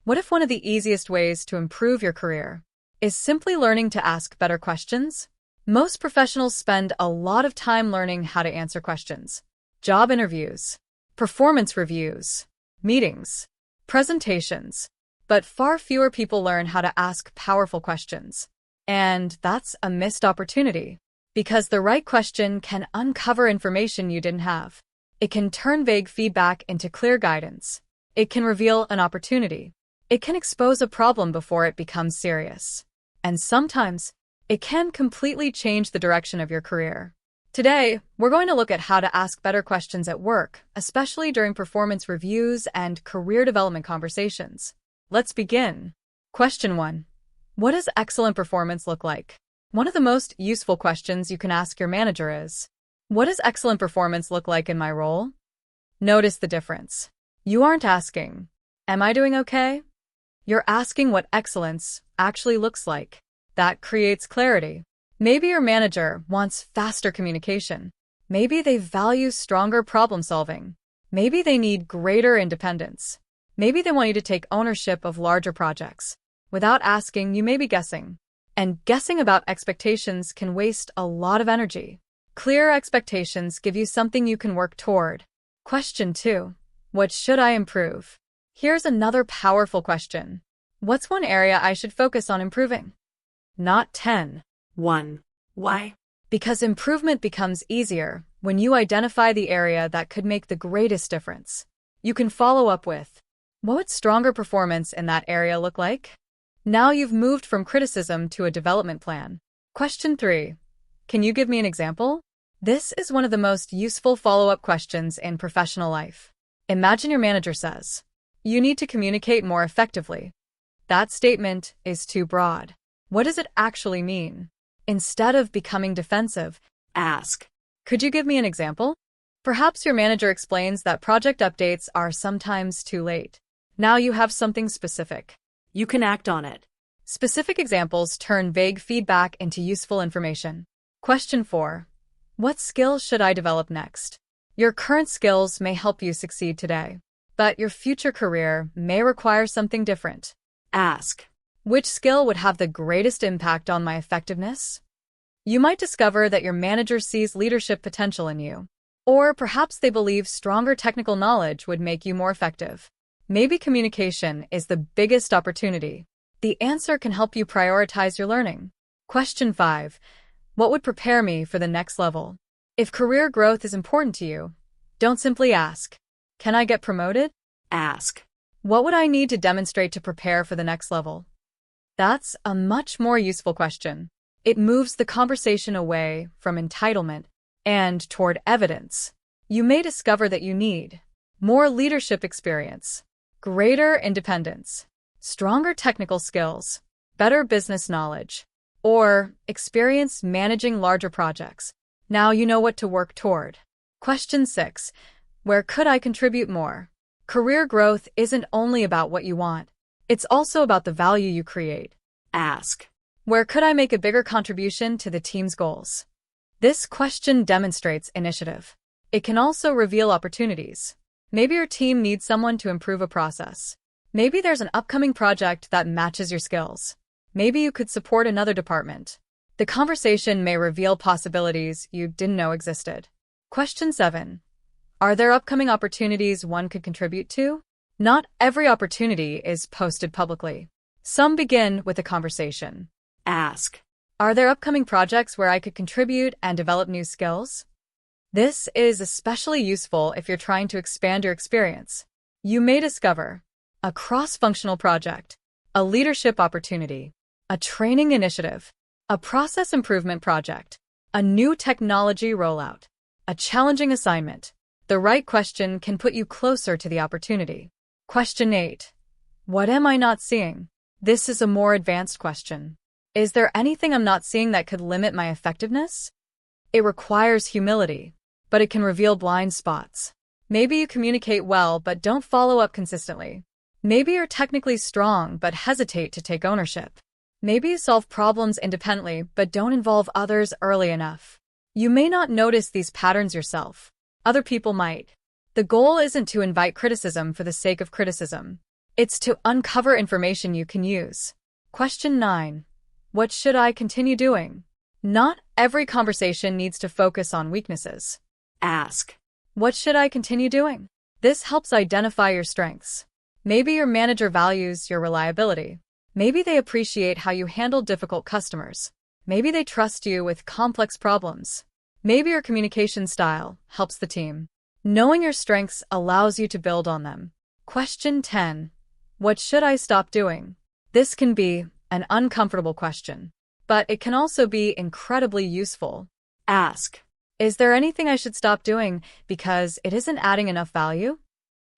What if one of the easiest ways to improve your career is simply learning to ask better questions? Most professionals spend a lot of time learning how to answer questions. Job interviews, performance reviews, meetings, presentations. But far fewer people learn how to ask powerful questions. And that's a missed opportunity, because the right question can uncover information you didn't have. It can turn vague feedback into clear guidance. It can reveal an opportunity. It can expose a problem before it becomes serious. And sometimes, it can completely change the direction of your career. Today, we're going to look at how to ask better questions at work, especially during performance reviews and career development conversations. Let's begin. Question 1. What does excellent performance look like? One of the most useful questions you can ask your manager is, what does excellent performance look like in my role? Notice the difference. You aren't asking, am I doing okay? You're asking what excellence actually looks like. That creates clarity. Maybe your manager wants faster communication. Maybe they value stronger problem solving. Maybe they need greater independence. Maybe they want you to take ownership of larger projects. Without asking, you may be guessing. And guessing about expectations can waste a lot of energy. Clear expectations give you something you can work toward. Question 2. What should I improve? Here's another powerful question. What's one area I should focus on improving? Not 10. 1. Why? Because improvement becomes easier when you identify the area that could make the greatest difference. You can follow up with, what would stronger performance in that area look like? Now you've moved from criticism to a development plan. Question 3. Can you give me an example? This is one of the most useful follow-up questions in professional life. Imagine your manager says, you need to communicate more effectively. That statement is too broad. What does it actually mean? Instead of becoming defensive, ask, could you give me an example? Perhaps your manager explains that project updates are sometimes too late. Now you have something specific. You can act on it. Specific examples turn vague feedback into useful information. Question 4. What skills should I develop next? Your current skills may help you succeed today, but your future career may require something different. Ask, which skill would have the greatest impact on my effectiveness? You might discover that your manager sees leadership potential in you, or perhaps they believe stronger technical knowledge would make you more effective. Maybe communication is the biggest opportunity. The answer can help you prioritize your learning. Question 5. What would prepare me for the next level? If career growth is important to you, don't simply ask, can I get promoted? Ask, what would I need to demonstrate to prepare for the next level? That's a much more useful question. It moves the conversation away from entitlement and toward evidence. You may discover that you need more leadership experience, greater independence, stronger technical skills, better business knowledge, or experience managing larger projects. Now you know what to work toward. Question 6. Where could I contribute more? Career growth isn't only about what you want. It's also about the value you create. Ask, where could I make a bigger contribution to the team's goals? This question demonstrates initiative. It can also reveal opportunities. Maybe your team needs someone to improve a process. Maybe there's an upcoming project that matches your skills. Maybe you could support another department. The conversation may reveal possibilities you didn't know existed. Question 7. Are there upcoming opportunities one could contribute to? Not every opportunity is posted publicly. Some begin with a conversation. Ask, are there upcoming projects where I could contribute and develop new skills? This is especially useful if you're trying to expand your experience. You may discover a cross-functional project, a leadership opportunity, a training initiative, a process improvement project, a new technology rollout, a challenging assignment. The right question can put you closer to the opportunity. Question 8. What am I not seeing? This is a more advanced question. Is there anything I'm not seeing that could limit my effectiveness? It requires humility, but it can reveal blind spots. Maybe you communicate well but don't follow up consistently. Maybe you're technically strong but hesitate to take ownership. Maybe you solve problems independently but don't involve others early enough. You may not notice these patterns yourself. Other people might. The goal isn't to invite criticism for the sake of criticism. It's to uncover information you can use. Question 9. What should I continue doing? Not every conversation needs to focus on weaknesses. Ask. What should I continue doing? This helps identify your strengths. Maybe your manager values your reliability. Maybe they appreciate how you handle difficult customers. Maybe they trust you with complex problems. Maybe your communication style helps the team. Knowing your strengths allows you to build on them. Question 10. What should I stop doing? This can be an uncomfortable question, but it can also be incredibly useful. Ask. Is there anything I should stop doing because it isn't adding enough value?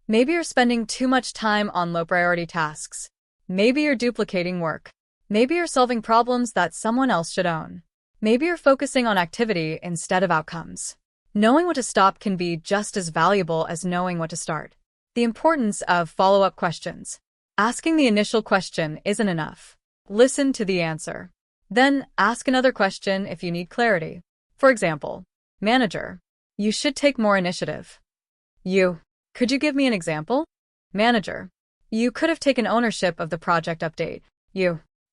Maybe you're spending too much time on low-priority tasks. Maybe you're duplicating work. Maybe you're solving problems that someone else should own. Maybe you're focusing on activity instead of outcomes. Knowing what to stop can be just as valuable as knowing what to start. The importance of follow-up questions. Asking the initial question isn't enough. Listen to the answer. Then ask another question if you need clarity. For example, Manager, you should take more initiative. Could you give me an example? Manager, you could have taken ownership of the project update.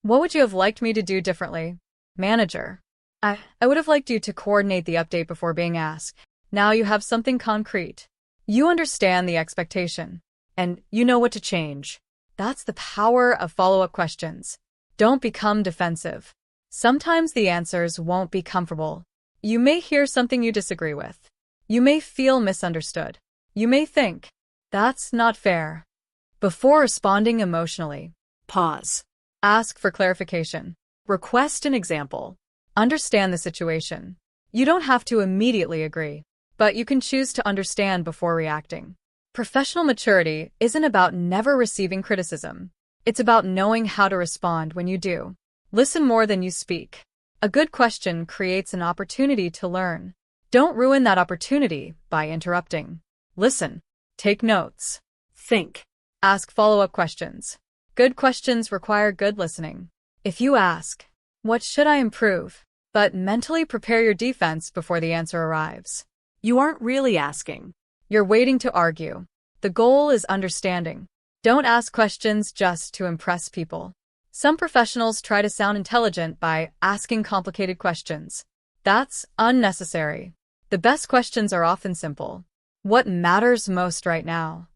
What would you have liked me to do differently? Manager, I would have liked you to coordinate the update before being asked. Now you have something concrete. You understand the expectation, and you know what to change. That's the power of follow-up questions. Don't become defensive. Sometimes the answers won't be comfortable. You may hear something you disagree with. You may feel misunderstood. You may think, that's not fair. Before responding emotionally, Pause. ask for clarification. Request an example. Understand the situation. You don't have to immediately agree, but you can choose to understand before reacting. Professional maturity isn't about never receiving criticism. It's about knowing how to respond when you do. Listen more than you speak. A good question creates an opportunity to learn. Don't ruin that opportunity by interrupting. Listen. Take notes. Think. Ask follow-up questions. Good questions require good listening. If you ask, what should I improve? But mentally prepare your defense before the answer arrives. You aren't really asking. You're waiting to argue. The goal is understanding. Don't ask questions just to impress people. Some professionals try to sound intelligent by asking complicated questions. That's unnecessary. The best questions are often simple. What matters most right now?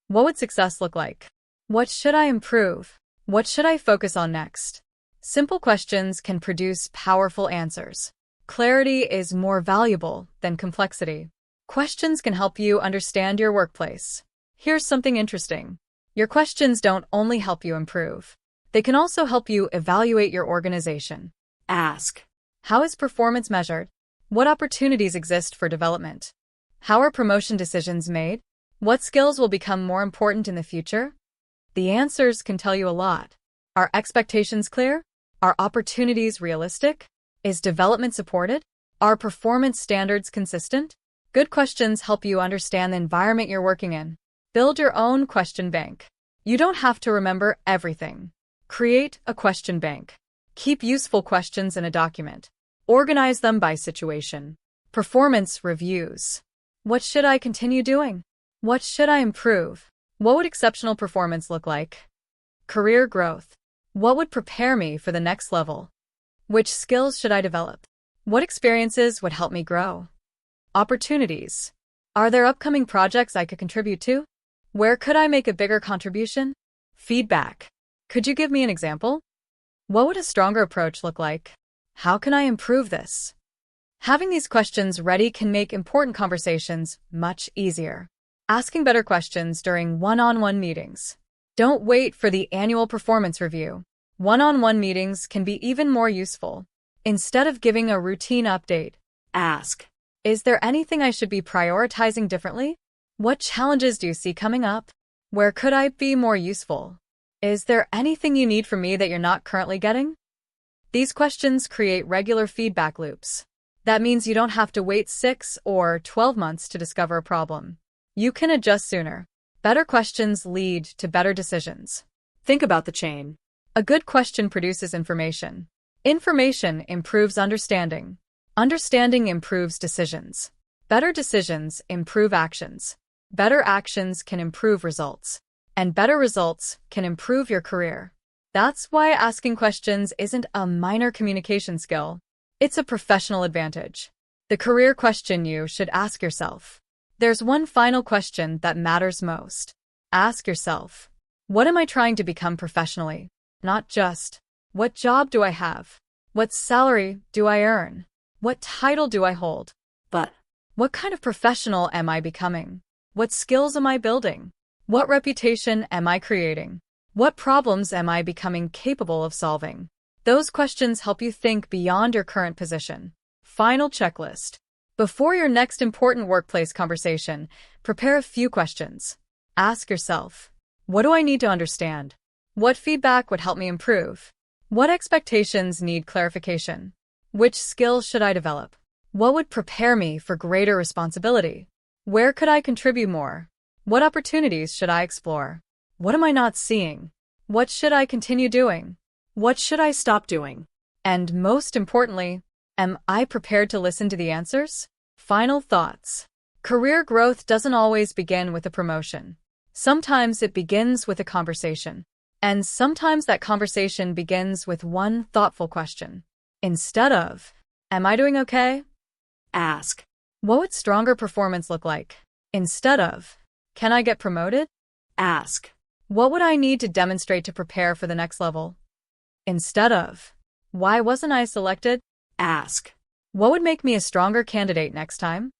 What would success look like? What should I improve? What should I focus on next? Simple questions can produce powerful answers. Clarity is more valuable than complexity. Questions can help you understand your workplace. Here's something interesting. Your questions don't only help you improve. They can also help you evaluate your organization. Ask. How is performance measured? What opportunities exist for development? How are promotion decisions made? What skills will become more important in the future? The answers can tell you a lot. Are expectations clear? Are opportunities realistic? Is development supported? Are performance standards consistent? Good questions help you understand the environment you're working in. Build your own question bank. You don't have to remember everything. Create a question bank. Keep useful questions in a document. Organize them by situation. Performance reviews. What should I continue doing? What should I improve? What would exceptional performance look like? Career growth. What would prepare me for the next level? Which skills should I develop? What experiences would help me grow? Opportunities. Are there upcoming projects I could contribute to? Where could I make a bigger contribution? Feedback. Could you give me an example? What would a stronger approach look like? How can I improve this? Having these questions ready can make important conversations much easier. Asking better questions during one-on-one meetings. Don't wait for the annual performance review. One-on-one meetings can be even more useful. Instead of giving a routine update, Ask. is there anything I should be prioritizing differently? What challenges do you see coming up? Where could I be more useful? Is there anything you need from me that you're not currently getting? These questions create regular feedback loops. That means you don't have to wait 6 or 12 months to discover a problem. You can adjust sooner. Better questions lead to better decisions. Think about the chain. A good question produces information. Information improves understanding. Understanding improves decisions. Better decisions improve actions. Better actions can improve results. and better results can improve your career. That's why asking questions isn't a minor communication skill. It's a professional advantage. The career question you should ask yourself. There's one final question that matters most. Ask yourself, what am I trying to become professionally? Not just, what job do I have? What salary do I earn? What title do I hold? But What kind of professional am I becoming? What skills am I building? What reputation am I creating? What problems am I becoming capable of solving? Those questions help you think beyond your current position. Final checklist. Before your next important workplace conversation, prepare a few questions. Ask yourself, what do I need to understand? What feedback would help me improve? What expectations need clarification? Which skills should I develop? What would prepare me for greater responsibility? Where could I contribute more? What opportunities should I explore? What am I not seeing? What should I continue doing? what should I stop doing? And most importantly, am I prepared to listen to the answers? Final thoughts. Career growth doesn't always begin with a promotion. Sometimes it begins with a conversation. And sometimes that conversation begins with one thoughtful question. Instead of, am I doing okay? Ask. What would stronger performance look like? Instead of, can I get promoted? Ask. What would I need to demonstrate to prepare for the next level? Instead of, why wasn't I selected? Ask. What would make me a stronger candidate next time?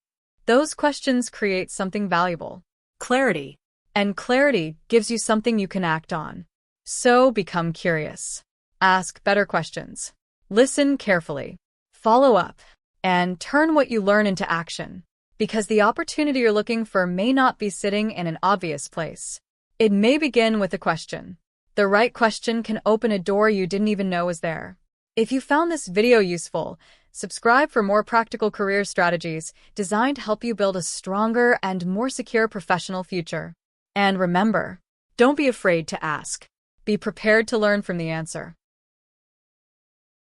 Those questions create something valuable. Clarity. And clarity gives you something you can act on. So become curious. Ask better questions. Listen carefully. Follow up. And turn what you learn into action. Because the opportunity you're looking for may not be sitting in an obvious place. It may begin with a question. The right question can open a door you didn't even know was there. If you found this video useful, subscribe for more practical career strategies designed to help you build a stronger and more secure professional future. And remember, don't be afraid to ask. Be prepared to learn from the answer.